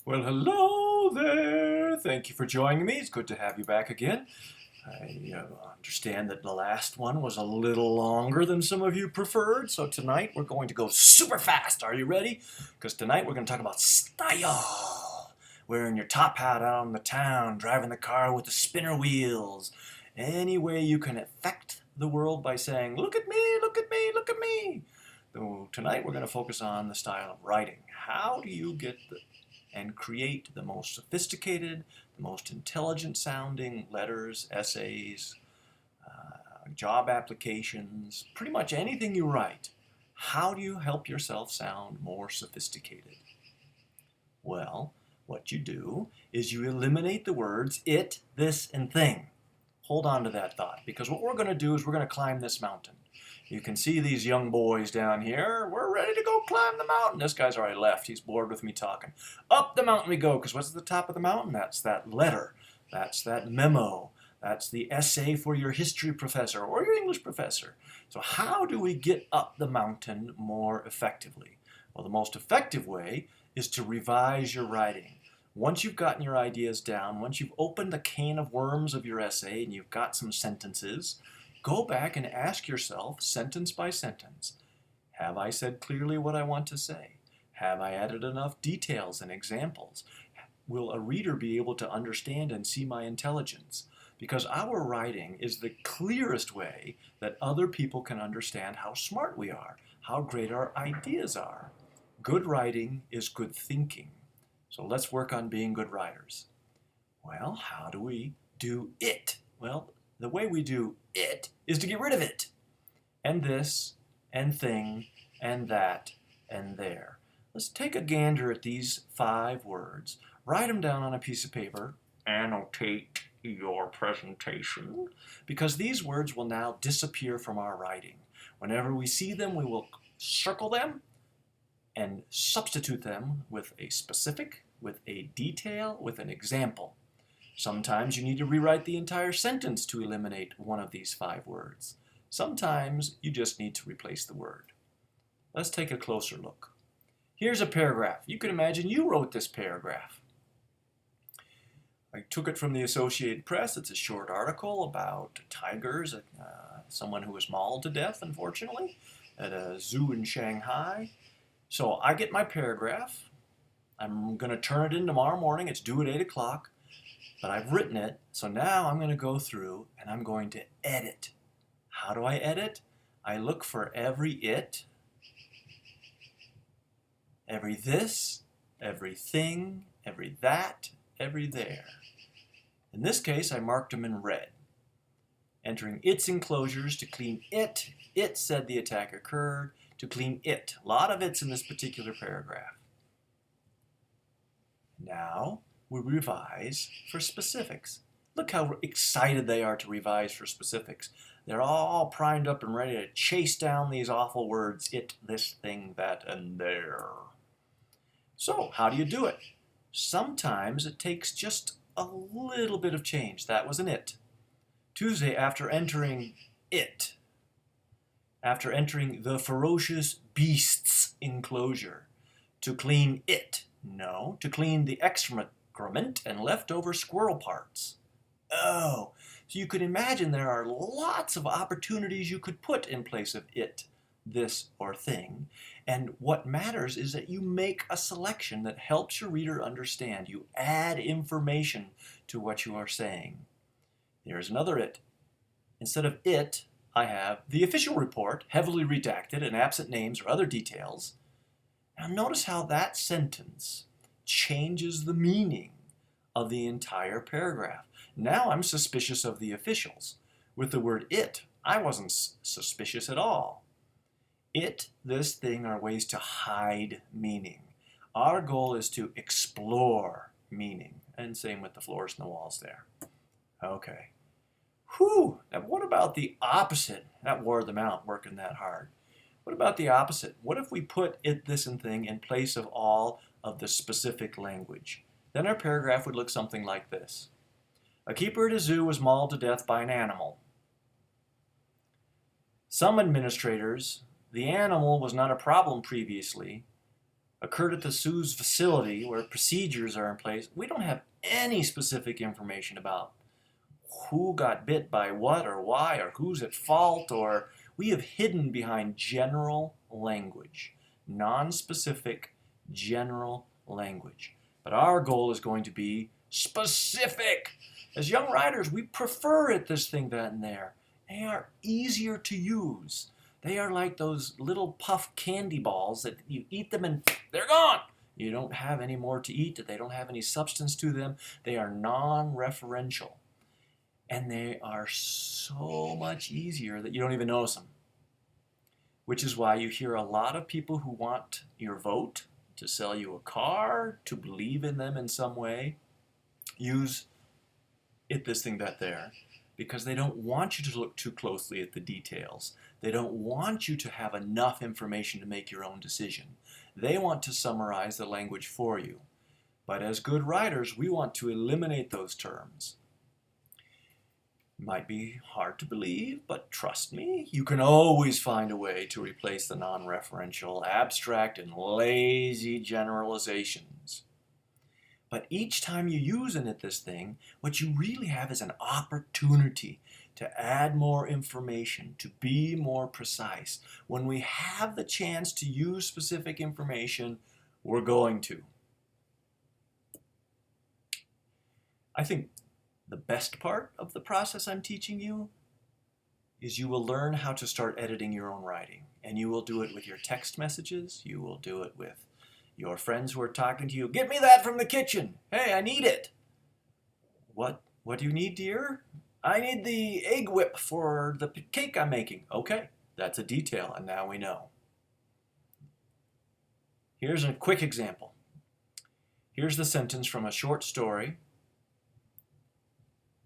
Well, hello there. Thank you for joining me. It's good to have you back again. I understand that the last one was a little longer than some of you preferred, so tonight we're going to go super fast. Are you ready? Because tonight we're going to talk about style. Wearing your top hat out in the town, driving the car with the spinner wheels. Any way you can affect the world by saying, look at me, look at me, look at me. So tonight we're going to focus on the style of writing. How do you get and create the most sophisticated, the most intelligent sounding letters, essays, job applications, pretty much anything you write? How do you help yourself sound more sophisticated? Well, what you do is you eliminate the words it, this, and thing. Hold on to that thought, because what we're going to do is we're going to climb this mountain. You can see these young boys down here. We're ready to go climb the mountain. This guy's already left. He's bored with me talking. Up the mountain we go, because what's at the top of the mountain? That's that letter. That's that memo. That's the essay for your history professor or your English professor. So how do we get up the mountain more effectively? Well, the most effective way is to revise your writing. Once you've gotten your ideas down, once you've opened the can of worms of your essay and you've got some sentences, go back and ask yourself, sentence by sentence, have I said clearly what I want to say? Have I added enough details and examples? Will a reader be able to understand and see my intelligence? Because our writing is the clearest way that other people can understand how smart we are, how great our ideas are. Good writing is good thinking. So let's work on being good writers. Well, how do we do it? Well, the way we do it is to get rid of it. And this, and thing, and that, and there. Let's take a gander at these 5 words. Write them down on a piece of paper. Annotate your presentation. Because these words will now disappear from our writing. Whenever we see them, we will circle them and substitute them with a specific, with a detail, with an example. Sometimes you need to rewrite the entire sentence to eliminate one of these 5 words. Sometimes you just need to replace the word. Let's take a closer look. Here's a paragraph. You can imagine you wrote this paragraph. I took it from the Associated Press. It's a short article about tigers, someone who was mauled to death, unfortunately, at a zoo in Shanghai. So I get my paragraph. I'm going to turn it in tomorrow morning. It's due at 8 o'clock. But I've written it, so now I'm going to go through and I'm going to edit. How do I edit? I look for every it, every this, everything, every that, every there. In this case, I marked them in red. Entering its enclosures to clean it. It said the attack occurred. To clean it. A lot of it's in this particular paragraph. Now, we revise for specifics. Look how excited they are to revise for specifics. They're all primed up and ready to chase down these awful words, it, this, thing, that, and there. So, how do you do it? Sometimes it takes just a little bit of change. That was an it. Tuesday, after entering it, after entering the ferocious beast's enclosure, to clean it. No, to clean the excrement and leftover squirrel parts. Oh, so you could imagine there are lots of opportunities you could put in place of it, this, or thing. And what matters is that you make a selection that helps your reader understand. You add information to what you are saying. Here's another it. Instead of it, I have the official report, heavily redacted and absent names or other details. Now notice how that sentence changes the meaning of the entire paragraph. Now I'm suspicious of the officials. With the word it, I wasn't suspicious at all. It, this, thing are ways to hide meaning. Our goal is to explore meaning. And same with the floors and the walls there. Okay. Whew. Now what about the opposite? That wore them out working that hard. What about the opposite? What if we put it, this, and thing in place of all of the specific language? Then our paragraph would look something like this. A keeper at a zoo was mauled to death by an animal. Some administrators, the animal was not a problem previously, occurred at the zoo's facility where procedures are in place. We don't have any specific information about who got bit by what or why or who's at fault, or we have hidden behind general language, non-specific general language. But our goal is going to be specific. As young writers, we prefer it, this thing, that, and there. They are easier to use. They are like those little puff candy balls that you eat them and they're gone. You don't have any more to eat. They don't have any substance to them. They are non-referential. And they are so much easier that you don't even notice them. Which is why you hear a lot of people who want your vote, to sell you a car, to believe in them in some way, use it, this thing, that, there, because they don't want you to look too closely at the details. They don't want you to have enough information to make your own decision. They want to summarize the language for you. But as good writers, we want to eliminate those terms. Might be hard to believe, but trust me, you can always find a way to replace the non-referential, abstract, and lazy generalizations. But each time you use it, this thing, what you really have is an opportunity to add more information, to be more precise. When we have the chance to use specific information, we're going to. I think the best part of the process I'm teaching you is you will learn how to start editing your own writing. And you will do it with your text messages. You will do it with your friends who are talking to you. Get me that from the kitchen. Hey, I need it. What do you need, dear? I need the egg whip for the cake I'm making. Okay, that's a detail, and now we know. Here's a quick example. Here's the sentence from a short story.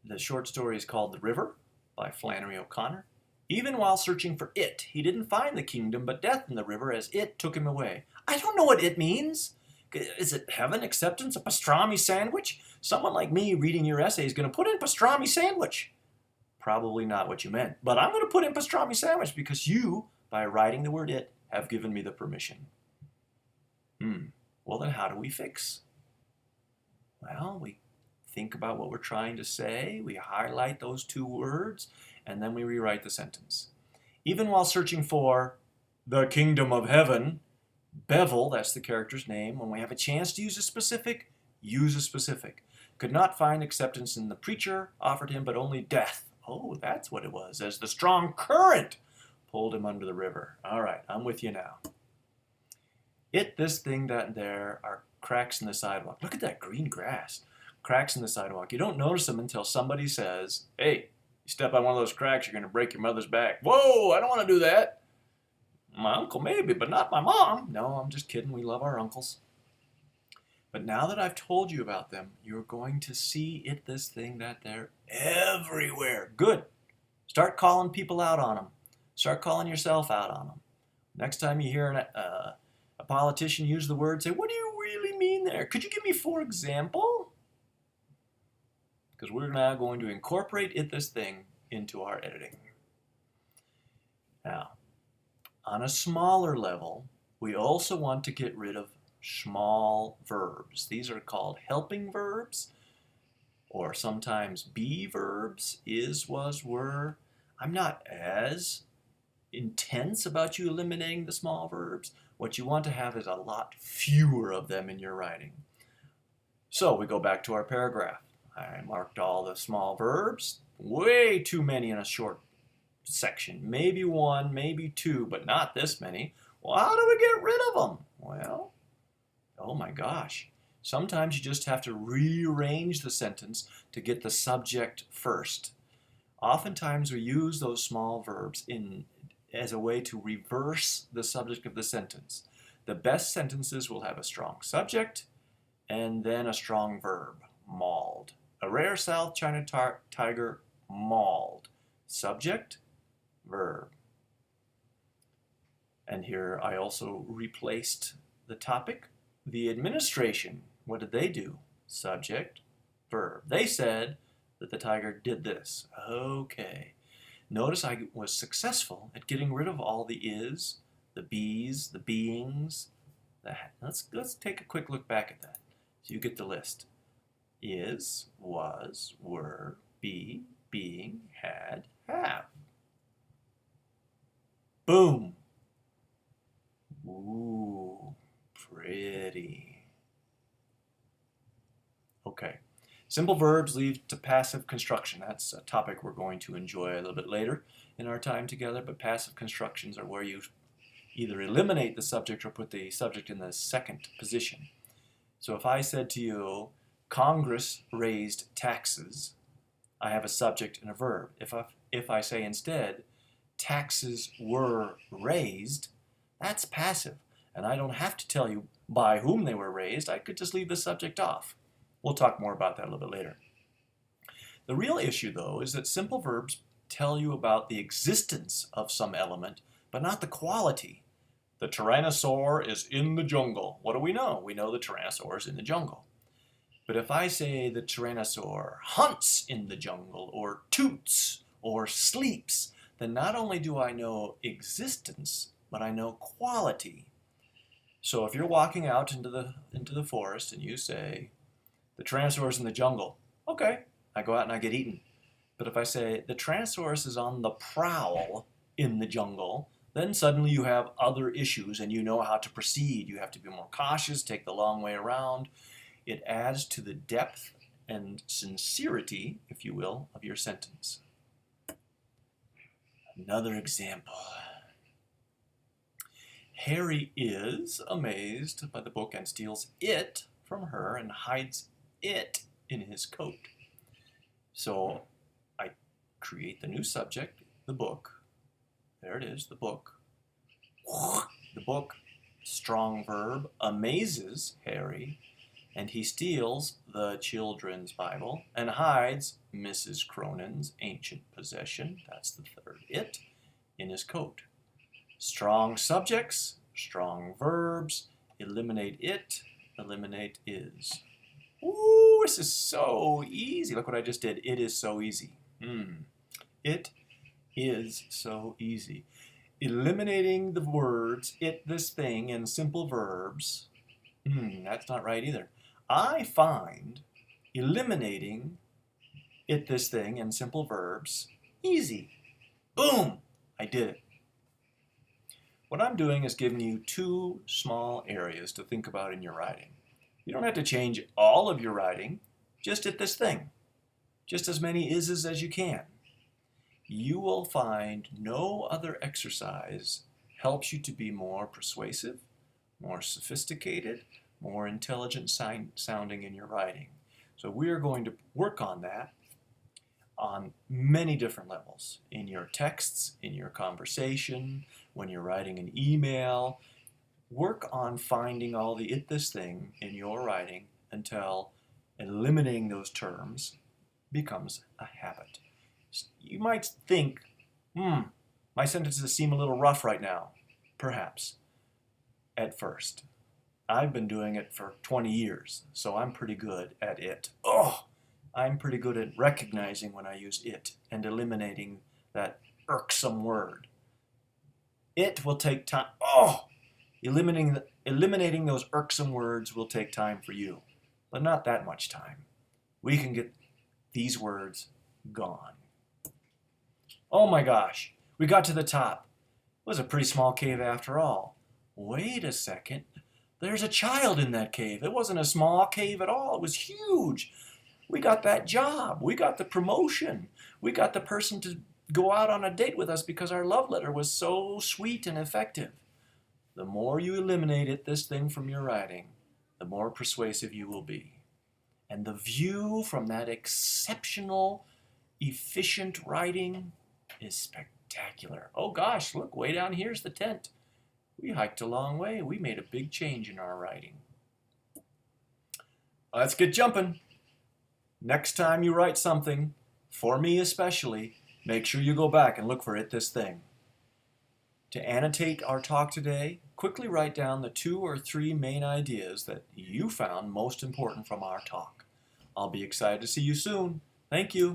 The short story is called The River by Flannery O'Connor. Even while searching for it, he didn't find the kingdom, but death in the river as it took him away. I don't know what it means. Is it heaven, acceptance, a pastrami sandwich? Someone like me reading your essay is going to put in pastrami sandwich. Probably not what you meant, but I'm going to put in pastrami sandwich because you, by writing the word it, have given me the permission. Well, then how do we fix? Well, we think about what we're trying to say, we highlight those two words, and then we rewrite the sentence. Even while searching for the kingdom of heaven, Bevel, that's the character's name, when we have a chance to use a specific, use a specific. Could not find acceptance in the preacher offered him, but only death. Oh, that's what it was, as the strong current pulled him under the river. All right, I'm with you now. It, this thing, that, and there are cracks in the sidewalk. Look at that green grass. Cracks in the sidewalk. You don't notice them until somebody says, hey, you step on one of those cracks, you're going to break your mother's back. Whoa, I don't want to do that. My uncle maybe, but not my mom. No, I'm just kidding. We love our uncles. But now that I've told you about them, you're going to see it, this thing, that, there, everywhere. Good. Start calling people out on them. Start calling yourself out on them. Next time you hear a politician use the word, say, what do you really mean there? Could you give me 4 examples? Because we're now going to incorporate it, this thing, into our editing. Now, on a smaller level, we also want to get rid of small verbs. These are called helping verbs, or sometimes be verbs, is, was, were. I'm not as intense about you eliminating the small verbs. What you want to have is a lot fewer of them in your writing. So we go back to our paragraph. I marked all the small verbs, way too many in a short section. Maybe 1, maybe 2, but not this many. Well, how do we get rid of them? Well, oh my gosh. Sometimes you just have to rearrange the sentence to get the subject first. Oftentimes we use those small verbs as a way to reverse the subject of the sentence. The best sentences will have a strong subject and then a strong verb, mauled. A rare South China tiger, mauled. Subject, verb. And here I also replaced the topic. The administration, what did they do? Subject, verb. They said that the tiger did this. Okay. Notice I was successful at getting rid of all the is, the bees, the beings, That. Let's take a quick look back at that. So you get the list. Is, was, were, be, being, had, have. Boom. Ooh, pretty. Okay. Simple verbs lead to passive construction. That's a topic we're going to enjoy a little bit later in our time together, but passive constructions are where you either eliminate the subject or put the subject in the second position. So if I said to you, Congress raised taxes, I have a subject and a verb. If I say instead, taxes were raised, that's passive. And I don't have to tell you by whom they were raised. I could just leave the subject off. We'll talk more about that a little bit later. The real issue, though, is that simple verbs tell you about the existence of some element, but not the quality. The tyrannosaur is in the jungle. What do we know? We know the tyrannosaur is in the jungle. But if I say the tyrannosaur hunts in the jungle, or toots, or sleeps, then not only do I know existence, but I know quality. So if you're walking out into the forest and you say, the Tyrannosaurus in the jungle, okay, I go out and I get eaten. But if I say, the Tyrannosaurus is on the prowl in the jungle, then suddenly you have other issues and you know how to proceed. You have to be more cautious, take the long way around. It adds to the depth and sincerity, if you will, of your sentence. Another example. Harry is amazed by the book and steals it from her and hides it in his coat. So I create the new subject, the book. There it is, the book. The book, strong verb, amazes Harry, and he steals the children's Bible and hides Mrs. Cronin's ancient possession, that's the third it, in his coat. Strong subjects, strong verbs, eliminate it, eliminate is. Ooh, this is so easy. Look what I just did. It is so easy. It is so easy. Eliminating the words it, this thing, and simple verbs, that's not right either. I find eliminating it, this thing, and simple verbs easy. Boom! I did it. What I'm doing is giving you two small areas to think about in your writing. You don't have to change all of your writing, just at this thing. Just as many is's as you can. You will find no other exercise helps you to be more persuasive, more sophisticated, more intelligent sounding in your writing. So we are going to work on that on many different levels. In your texts, in your conversation, when you're writing an email. Work on finding all the it, this thing in your writing until eliminating those terms becomes a habit. You might think, my sentences seem a little rough right now. Perhaps, at first. I've been doing it for 20 years, so I'm pretty good at it. I'm pretty good at recognizing when I use it and eliminating that irksome word. It will take time. Eliminating those irksome words will take time for you, but not that much time. We can get these words gone. Oh my gosh, we got to the top. It was a pretty small cave after all. Wait a second. There's a child in that cave. It wasn't a small cave at all. It was huge. We got that job. We got the promotion. We got the person to go out on a date with us because our love letter was so sweet and effective. The more you eliminate it, this thing from your writing, the more persuasive you will be. And the view from that exceptional, efficient writing is spectacular. Oh gosh, look, way down here's the tent. We hiked a long way. We made a big change in our writing. Let's get jumping. Next time you write something, for me especially, make sure you go back and look for it, this thing. To annotate our talk today, quickly write down the 2 or 3 main ideas that you found most important from our talk. I'll be excited to see you soon. Thank you.